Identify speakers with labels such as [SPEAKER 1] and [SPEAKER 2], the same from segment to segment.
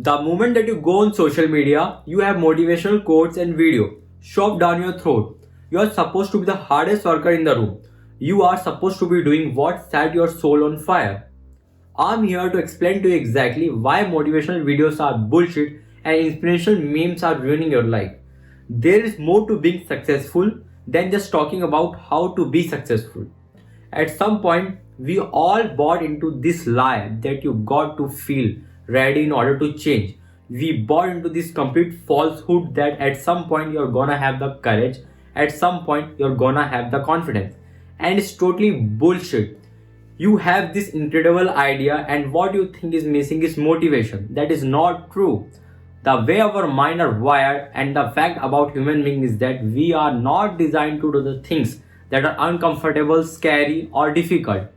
[SPEAKER 1] The moment that you go on social media, you have motivational quotes and video shoved down your throat. You are supposed to be the hardest worker in the room. You are supposed to be doing what set your soul on fire. I'm here to explain to you exactly why motivational videos are bullshit and inspirational memes are ruining your life. There is more to being successful than just talking about how to be successful. At some point, we all bought into this lie that you got to feel ready in order to change. We bought into this complete falsehood that at some point you're gonna have the courage, at some point you're gonna have the confidence. And it's totally bullshit. You have this incredible idea, and what you think is missing is motivation. That is not true. The way our minds are wired, and the fact about human beings is that we are not designed to do the things that are uncomfortable, scary, or difficult.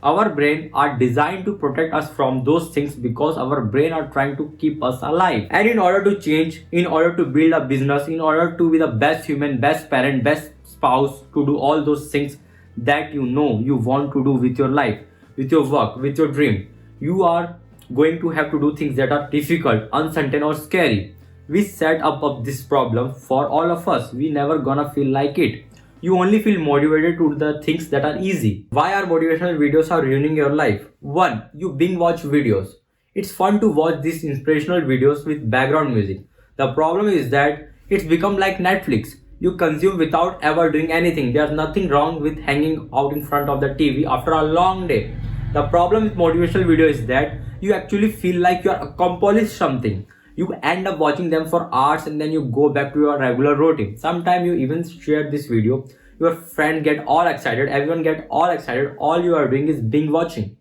[SPEAKER 1] Our brain are designed to protect us from those things because our brain are trying to keep us alive. And in order to change, in order to build a business, in order to be the best human, best parent, best spouse, to do all those things that you know you want to do with your life, with your work, with your dream, you are going to have to do things that are difficult, uncertain, or scary. We set up this problem for all of us. We never gonna feel like it. You only feel motivated to do the things that are easy. Why are motivational videos are ruining your life? 1. You binge watch videos. It's fun to watch these inspirational videos with background music. The problem is that it's become like Netflix. You consume without ever doing anything. There's nothing wrong with hanging out in front of the TV after a long day. The problem with motivational video is that you actually feel like you are accomplished something. You end up watching them for hours and then you go back to your regular routine. Sometimes you even share this video. Your friend get all excited, everyone get all excited. All you are doing is binge watching.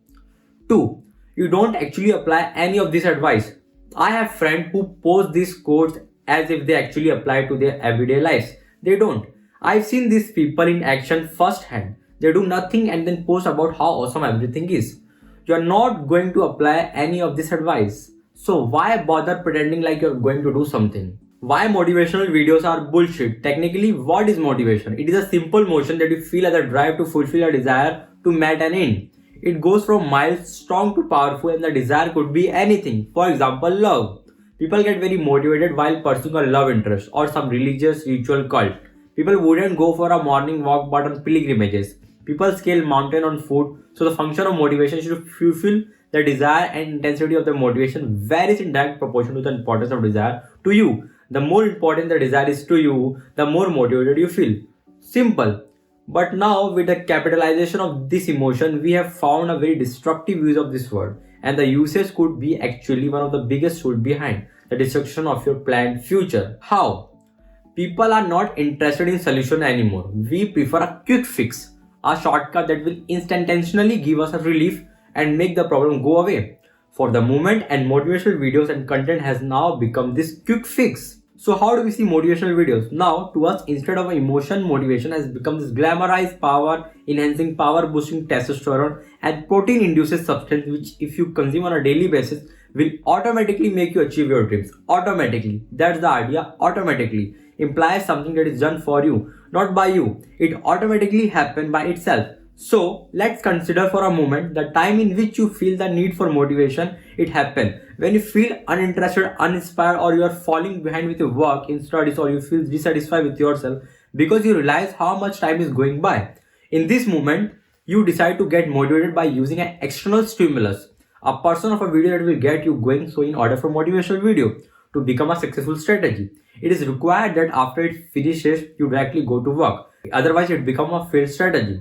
[SPEAKER 1] 2. You don't actually apply any of this advice. I have friends who post these quotes as if they actually apply to their everyday lives. They don't. I've seen these people in action firsthand. They do nothing and then post about how awesome everything is. You are not going to apply any of this advice. So why bother pretending like you're going to do something? Why motivational videos are bullshit? Technically, what is motivation? It is a simple motion that you feel as a drive to fulfill a desire to meet an end. It goes from mild, strong to powerful, and the desire could be anything. For example, love. People get very motivated while pursuing a love interest or some religious ritual cult. People wouldn't go for a morning walk but on pilgrimages. People scale mountain on foot. So the function of motivation should fulfill the desire, and intensity of the motivation varies in direct proportion to the importance of desire to you. The more important the desire is to you, the more motivated you feel. Simple. But now with the capitalization of this emotion, we have found a very destructive use of this word. And the usage could be actually one of the biggest roots behind the destruction of your planned future. How? People are not interested in solution anymore. We prefer a quick fix, a shortcut that will instantaneously give us a relief and make the problem go away. For the moment, and motivational videos and content has now become this quick fix. So how do we see motivational videos? Now, to us, instead of emotion, motivation has become this glamorized power enhancing, power boosting testosterone and protein induces substance which, if you consume on a daily basis, will automatically make you achieve your dreams. Automatically. That's the idea. Automatically implies something that is done for you, not by you. It automatically happens by itself. So let's consider for a moment the time in which you feel the need for motivation. It happens when you feel uninterested, uninspired, or you are falling behind with your work in studies, or you feel dissatisfied with yourself because you realize how much time is going by. In this moment, you decide to get motivated by using an external stimulus, a person of a video that will get you going. So in order for motivational video to become a successful strategy, it is required that after it finishes, you directly go to work. Otherwise, it becomes a failed strategy.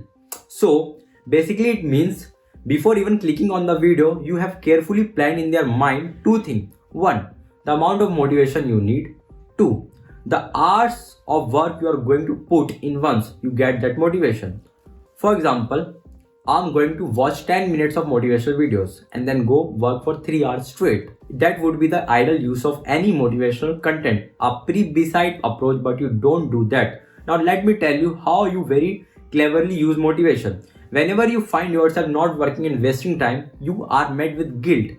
[SPEAKER 1] So basically it means before even clicking on the video, you have carefully planned in their mind two things. 1. The amount of motivation you need. 2. The hours of work you are going to put in once you get that motivation. For example, I'm going to watch 10 minutes of motivational videos and then go work for 3 hours straight. That would be the ideal use of any motivational content, a pre-beside approach, but you don't do that. Now let me tell you how you very cleverly use motivation. Whenever you find yourself not working and wasting time, you are met with guilt.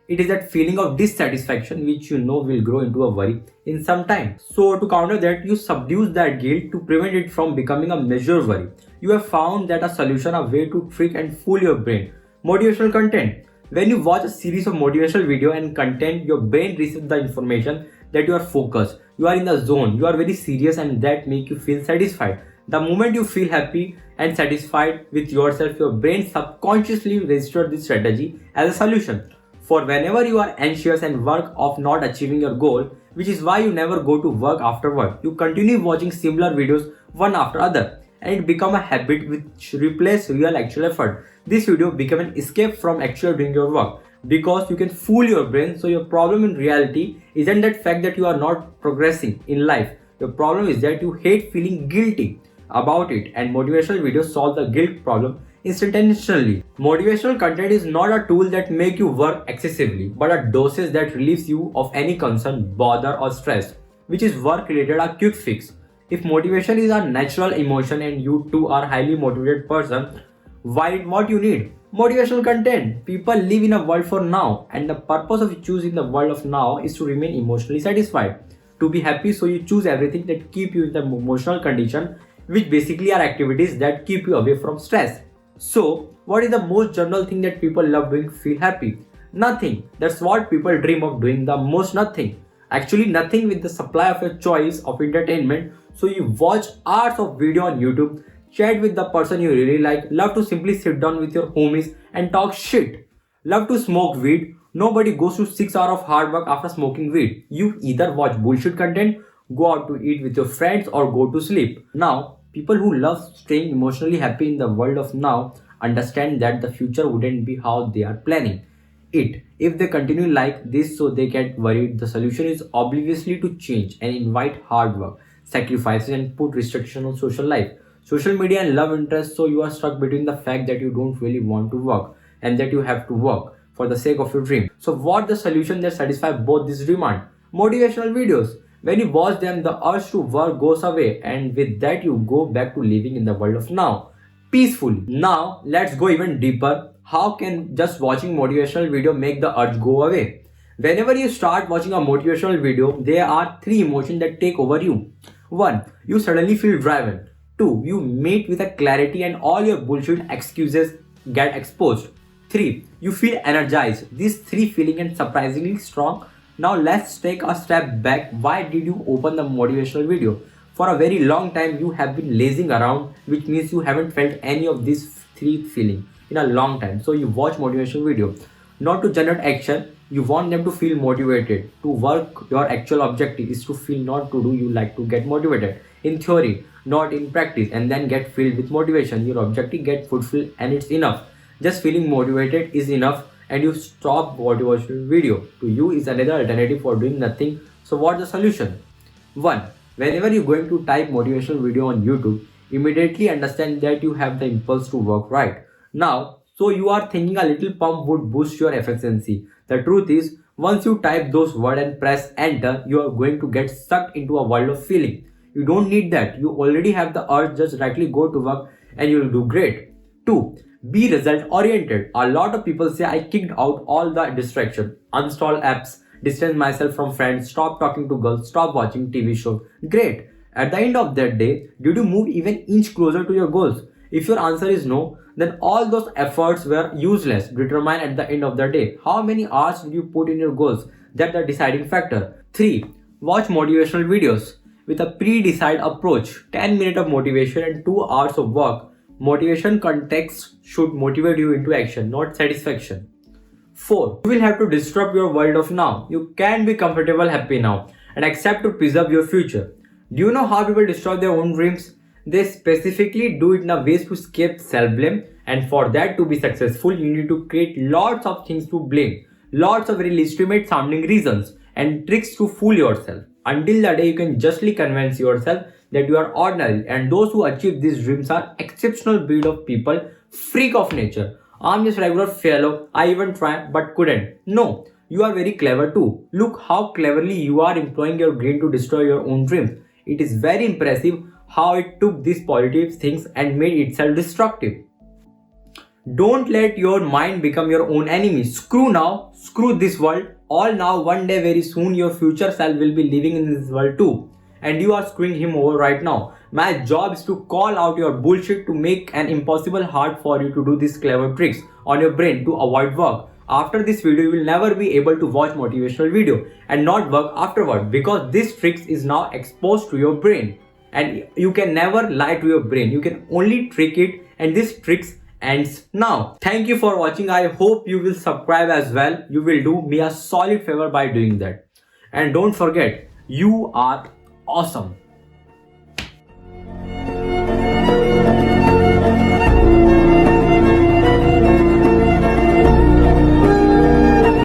[SPEAKER 1] It is that feeling of dissatisfaction which you know will grow into a worry in some time. So to counter that, you subdue that guilt to prevent it from becoming a major worry. You have found that a solution, a way to trick and fool your brain. Motivational content. When you watch a series of motivational video and content, your brain receives the information that you are focused, you are in the zone, you are very serious, and that make you feel satisfied. The moment you feel happy and satisfied with yourself, your brain subconsciously registers this strategy as a solution for whenever you are anxious and work of not achieving your goal, which is why you never go to work afterward. You continue watching similar videos one after other, and it become a habit which replaces real actual effort. This video become an escape from actually doing your work because you can fool your brain. So your problem in reality isn't that fact that you are not progressing in life. Your problem is that you hate feeling guilty about it, and motivational videos solve the guilt problem instantaneously. Motivational content is not a tool that make you work excessively, but a dosage that relieves you of any concern, bother or stress, which is work related a quick fix. If motivation is a natural emotion and you too are highly motivated person, what you need? Motivational content. People live in a world for now, and the purpose of choosing the world of now is to remain emotionally satisfied, to be happy. So you choose everything that keep you in the emotional condition, which basically are activities that keep you away from stress. So, what is the most general thing that people love doing feel happy? Nothing. That's what people dream of doing the most, nothing. Actually, nothing with the supply of your choice of entertainment. So you watch hours of video on YouTube, chat with the person you really like, love to simply sit down with your homies and talk shit. Love to smoke weed. Nobody goes to 6 hours of hard work after smoking weed. You either watch bullshit content, go out to eat with your friends, or go to sleep. Now, people who love staying emotionally happy in the world of now understand that the future wouldn't be how they are planning it if they continue like this, so they get worried. The solution is obviously to change and invite hard work, sacrifices, and put restrictions on social life, social media, and love interest. So you are stuck between the fact that you don't really want to work and that you have to work for the sake of your dream. So what the solution that satisfies both this demand? Motivational videos. When you watch them, the urge to work goes away, and with that you go back to living in the world of now peacefully. Now let's go even deeper. How can just watching motivational video make the urge go away? Whenever you start watching a motivational video, there are three emotions that take over you. 1. You suddenly feel driven. 2. You meet with a clarity and all your bullshit excuses get exposed. 3. You feel energized. These three feeling and surprisingly strong. Now let's take a step back. Why did you open the motivational video? For a very long time you have been lazing around, which means you haven't felt any of these three feelings in a long time. So you watch motivational video not to generate action. You want them to feel motivated to work. Your actual objective is to feel, not to do. You like to get motivated in theory, not in practice, and then get filled with motivation. Your objective get fulfilled and it's enough. Just feeling motivated is enough, and you stop motivational video. To you is another alternative for doing nothing. So what's the solution? 1. Whenever you're going to type motivational video on YouTube, immediately understand that you have the impulse to work right now. So you are thinking a little pump would boost your efficiency. The truth is, once you type those words and press enter, you are going to get sucked into a world of feeling. You don't need that. You already have the urge. Just directly go to work and you'll do great. 2. Be result oriented. A lot of people say I kicked out all the distraction, uninstall apps, distance myself from friends, stop talking to girls, stop watching TV shows. Great. At the end of that day, did you move even inch closer to your goals? If your answer is no, then all those efforts were useless. Determine at the end of the day how many hours did you put in your goals. That's the deciding factor. 3. Watch motivational videos with a pre-decided approach. 10 minutes of motivation and 2 hours of work. Motivation context should motivate you into action, not satisfaction. 4. You will have to disrupt your world of now. You can be comfortable, happy now, and accept to preserve your future. Do you know how people destroy their own dreams? They specifically do it in a way to escape self-blame, and for that to be successful, you need to create lots of things to blame, lots of very legitimate sounding reasons and tricks to fool yourself, until the day you can justly convince yourself that you are ordinary, and those who achieve these dreams are exceptional breed of people, freak of nature. I'm just regular fellow, I even tried but couldn't. No, you are very clever too. Look how cleverly you are employing your brain to destroy your own dreams. It is very impressive how it took these positive things and made itself destructive. Don't let your mind become your own enemy. Screw now, screw this world, all now. One day very soon your future self will be living in this world too, and you are screwing him over right now. My job is to call out your bullshit, to make an impossible hard for you to do these clever tricks on your brain to avoid work, After this video, you will never be able to watch motivational video and not work afterward, because this tricks is now exposed to your brain, and you can never lie to your brain. You can only trick it, and this tricks ends now. Thank you for watching. I hope you will subscribe as well. You will do me a solid favor by doing that. And don't forget, you are awesome.